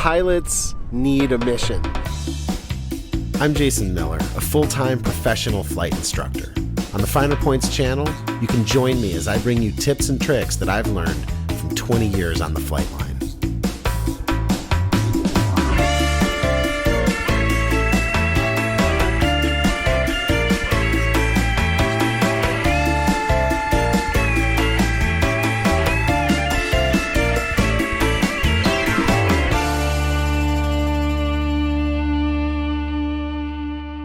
pilots need a mission. I'm Jason Miller, a full-time professional flight instructor. On the Finer Points channel, you can join me as I bring you tips and tricks that I've learned from 20 years on the flight line.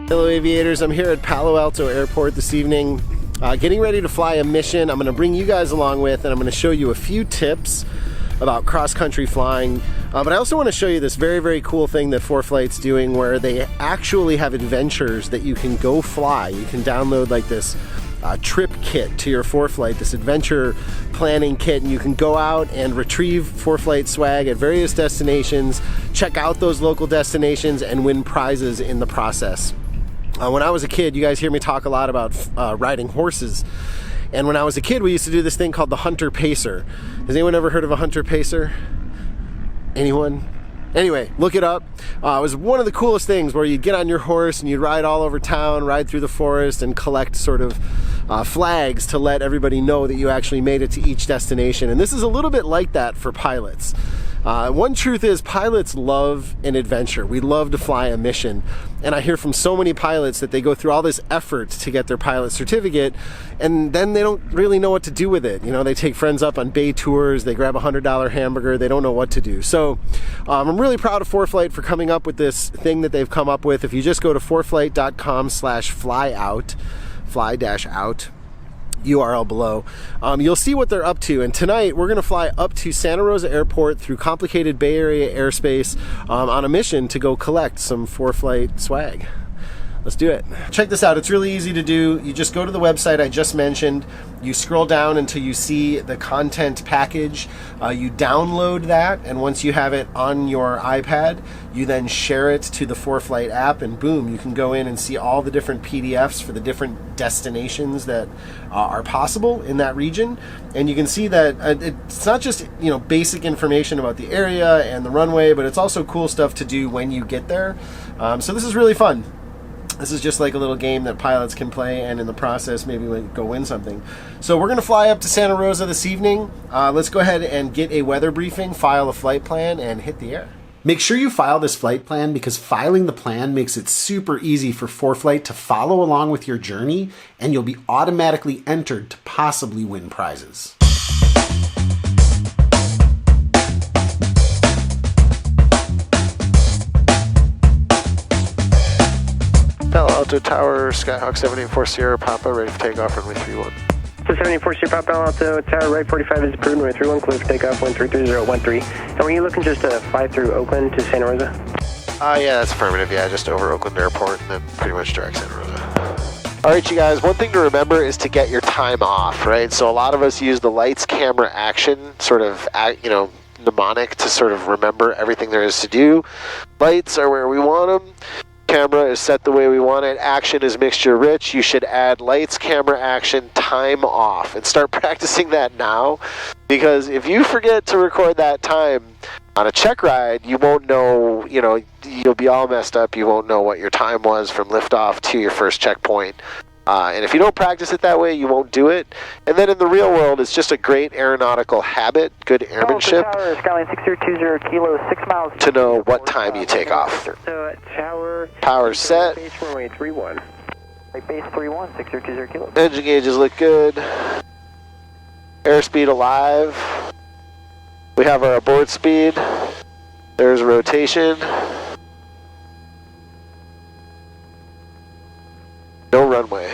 Hello aviators, I'm here at Palo Alto Airport this evening, getting ready to fly a mission I'm going to bring you guys along with, and I'm going to show you a few tips about cross-country flying, but I also want to show you this very, very cool thing that ForeFlight's doing where they actually have adventures that you can go fly. You can download like this trip kit to your ForeFlight, this adventure planning kit, and you can go out and retrieve ForeFlight swag at various destinations, check out those local destinations, and win prizes in the process. When I was a kid, you guys hear me talk a lot about riding horses. And when I was a kid, we used to do this thing called the Hunter Pacer. Has anyone ever heard of a Hunter Pacer? Anyone? Anyway, look it up. It was one of the coolest things where you'd get on your horse and you'd ride all over town, ride through the forest, and collect sort of flags to let everybody know that you actually made it to each destination. And this is a little bit like that for pilots. One truth is pilots love an adventure. We love to fly a mission. And I hear from so many pilots that they go through all this effort to get their pilot certificate, and then they don't really know what to do with it. You know, they take friends up on bay tours, they grab a $100 hamburger, they don't know what to do. So I'm really proud of ForeFlight for coming up with this thing that they've come up with. If you just go to foreflight.com/flyout, fly-out, URL below, you'll see what they're up to. And tonight we're going to fly up to Santa Rosa Airport through complicated Bay Area airspace on a mission to go collect some ForeFlight swag. Let's do it. Check this out. It's really easy to do. You just go to the website I just mentioned. You scroll down until you see the content package. You download that, and once you have it on your iPad, you then share it to the ForeFlight app, and boom, you can go in and see all the different PDFs for the different destinations that are possible in that region. And you can see that it's not just, you know, basic information about the area and the runway, but it's also cool stuff to do when you get there. So this is really fun. This is just like a little game that pilots can play, and in the process maybe go win something. So we're going to fly up to Santa Rosa this evening. Let's go ahead and get a weather briefing, file a flight plan, and hit the air. Make sure you file this flight plan, because filing the plan makes it super easy for ForeFlight to follow along with your journey, and you'll be automatically entered to possibly win prizes. Palo Alto Tower, Skyhawk 784 Sierra Papa, ready for takeoff, runway 31. So 74 Sierra Papa, Palo Alto Tower, right 45 is approved, runway 31, clear for takeoff, 133013. And were you looking just to fly through Oakland to Santa Rosa? Yeah, that's affirmative. Yeah, just over Oakland Airport and then pretty much direct Santa Rosa. All right, you guys, one thing to remember is to get your time off, right? So a lot of us use the lights, camera, action, sort of, mnemonic to sort of remember everything there is to do. Lights are where we want them. Camera is set the way we want it. Action is mixture rich. You should add lights, camera, action, time off, and start practicing that now, because if you forget to record that time on a check ride, you won't know, you'll be all messed up. You won't know what your time was from liftoff to your first checkpoint. And if you don't practice it that way, you won't do it. And then in the real world, it's just a great aeronautical habit, good airmanship, Tower, Skyline 6020 kilo, 6 miles. To know what time you take off. So tower. Power set. Base runway 31. Base 31, 6020 kilo. Engine gauges look good. Airspeed alive. We have our abort speed. There's rotation. No runway.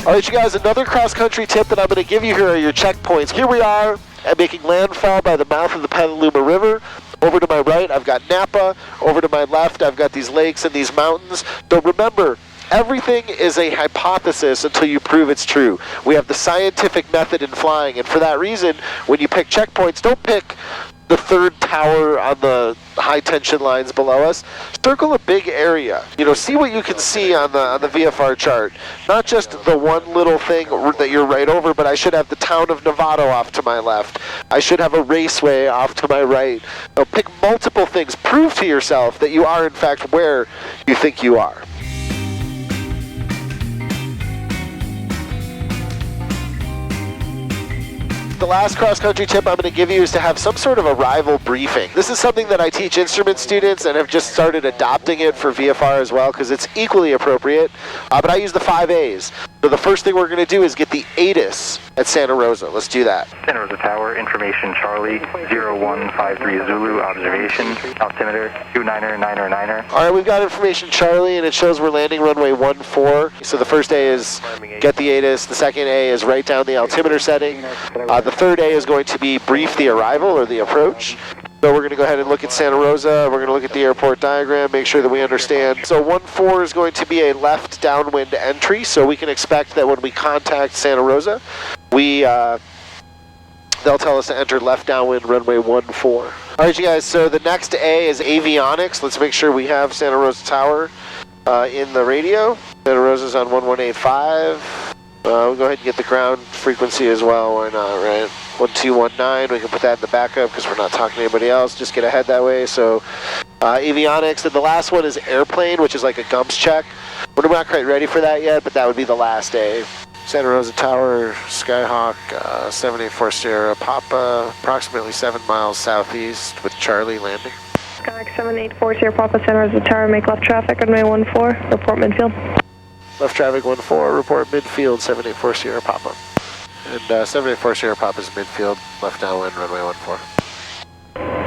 All right, you guys, another cross-country tip that I'm going to give you here are your checkpoints. Here we are at making landfall by the mouth of the Petaluma River. Over to my right, I've got Napa. Over to my left, I've got these lakes and these mountains. But remember, everything is a hypothesis until you prove it's true. We have the scientific method in flying, and for that reason, when you pick checkpoints, don't pick the third tower on the high tension lines below us. Circle a big area. You know, see what you can see on the VFR chart. Not just the one little thing that you're right over, but I should have the town of Novato off to my left. I should have a raceway off to my right. So pick multiple things. Prove to yourself that you are in fact where you think you are. The last cross-country tip I'm going to give you is to have some sort of arrival briefing. This is something that I teach instrument students and have just started adopting it for VFR as well because it's equally appropriate, but I use the 5 A's. So the first thing we're going to do is get the ATIS at Santa Rosa. Let's do that. Santa Rosa Tower, information Charlie, 0153 Zulu, observation, altimeter 299er. All right, we've got information Charlie, and it shows we're landing runway 14. So the first A is get the ATIS. The second A is write down the altimeter setting. The third A is going to be brief the arrival or the approach. So we're going to go ahead and look at Santa Rosa. We're going to look at the airport diagram, make sure that we understand. So 14 is going to be a left downwind entry, so we can expect that when we contact Santa Rosa, they'll tell us to enter left downwind runway 14. All right, you guys, so the next A is avionics. Let's make sure we have Santa Rosa Tower in the radio. Santa Rosa's on 1185. We'll go ahead and get the ground frequency as well, why not, right? 1219, we can put that in the backup because we're not talking to anybody else, just get ahead that way. So avionics, and the last one is airplane, which is like a GUMPS check. We're not quite ready for that yet, but that would be the last day. Santa Rosa Tower, Skyhawk, 784 Sierra Papa, approximately 7 miles southeast with Charlie landing. Skyhawk 784 Sierra Papa, Santa Rosa Tower, make left traffic, runway 14, report midfield. Left traffic 14, report midfield 784 Sierra Papa. And 784 Sierra Papa is midfield, left downwind, runway 14.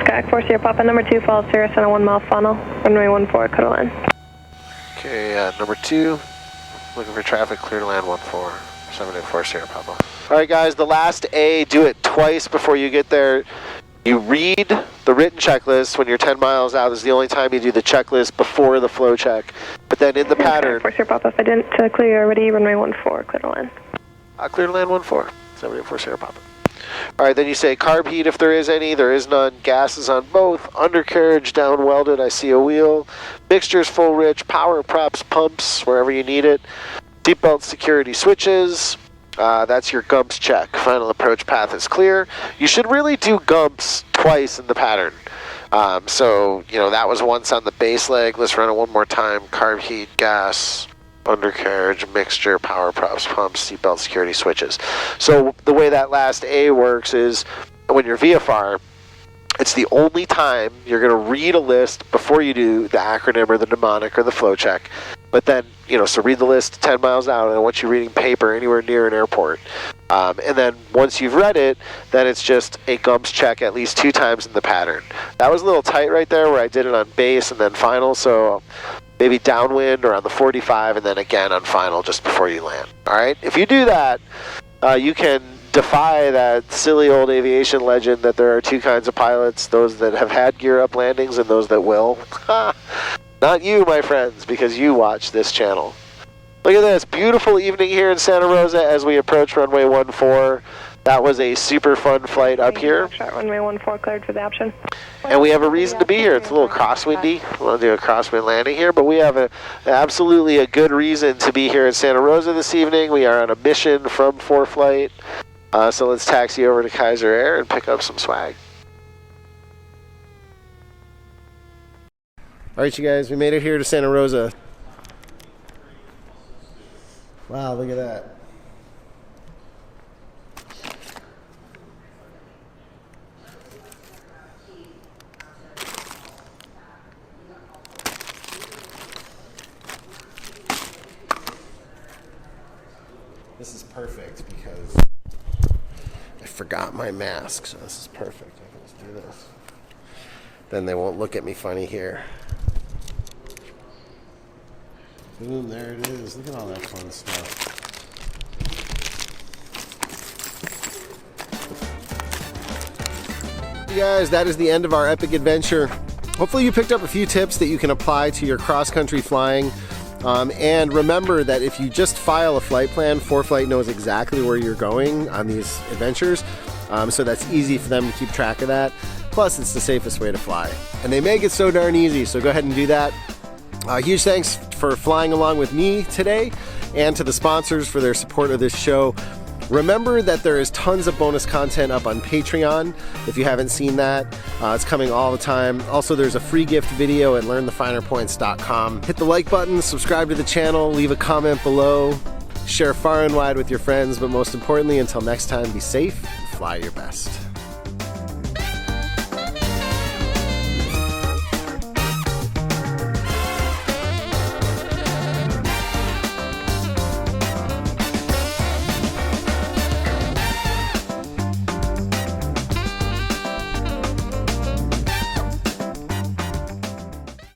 Skyhawk 4 Sierra Papa, number 2, follow Sierra Center 1 mile funnel, runway 14, clear to land. Okay, number 2, looking for traffic, clear to land 14, 784 Sierra Papa. Alright guys, the last A, do it twice before you get there. You read the written checklist when you're 10 miles out. This is the only time you do the checklist before the flow check. But then in the pattern... 4 Sierra Papa, if I didn't clear you already, runway 14, clear to land. Clear to land 14, 784 Sierra Papa. Alright, then you say carb heat if there is any. There is none. Gas is on both. Undercarriage down welded. I see a wheel. Mixtures full rich. Power props, pumps, wherever you need it. Seatbelt security switches. That's your GUMPS check. Final approach path is clear. You should really do GUMPS twice in the pattern. So, you know, that was once on the base leg. Let's run it one more time. Carb heat, gas, undercarriage, mixture, power props, pumps, seatbelt security switches. So the way that last A works is when you're VFR, it's the only time you're going to read a list before you do the acronym or the mnemonic or the flow check. But then, you know, so read the list 10 miles out, and I want you reading paper anywhere near an airport. And then once you've read it, then it's just a GUMPS check at least 2 times in the pattern. That was a little tight right there where I did it on base and then final, so maybe downwind or on the 45 and then again on final just before you land. All right, if you do that, you can defy that silly old aviation legend that there are 2 kinds of pilots, those that have had gear up landings and those that will. Not you, my friends, because you watch this channel. Look at this, beautiful evening here in Santa Rosa as we approach runway 14. That was a super fun flight up here. Runway 14 cleared for the option. And we have a reason to be here. It's a little crosswindy. We'll do a crosswind landing here, but we have absolutely a good reason to be here in Santa Rosa this evening. We are on a mission from ForeFlight. So let's taxi over to Kaiser Air and pick up some swag. All right, you guys, we made it here to Santa Rosa. Wow, look at that. This is perfect because I forgot my mask, so this is perfect. I can just do this. Then they won't look at me funny here. Boom, there it is. Look at all that fun stuff. You guys, that is the end of our epic adventure. Hopefully you picked up a few tips that you can apply to your cross-country flying. And remember that if you just file a flight plan, ForeFlight knows exactly where you're going on these adventures. So that's easy for them to keep track of that. Plus, it's the safest way to fly. And they make it so darn easy, so go ahead and do that. Huge thanks for flying along with me today, and to the sponsors for their support of this show. Remember that there is tons of bonus content up on Patreon. If you haven't seen that, it's coming all the time. Also, there's a free gift video at learnthefinerpoints.com. Hit the like button, subscribe to the channel, leave a comment below, share far and wide with your friends, but most importantly, until next time, be safe and fly your best.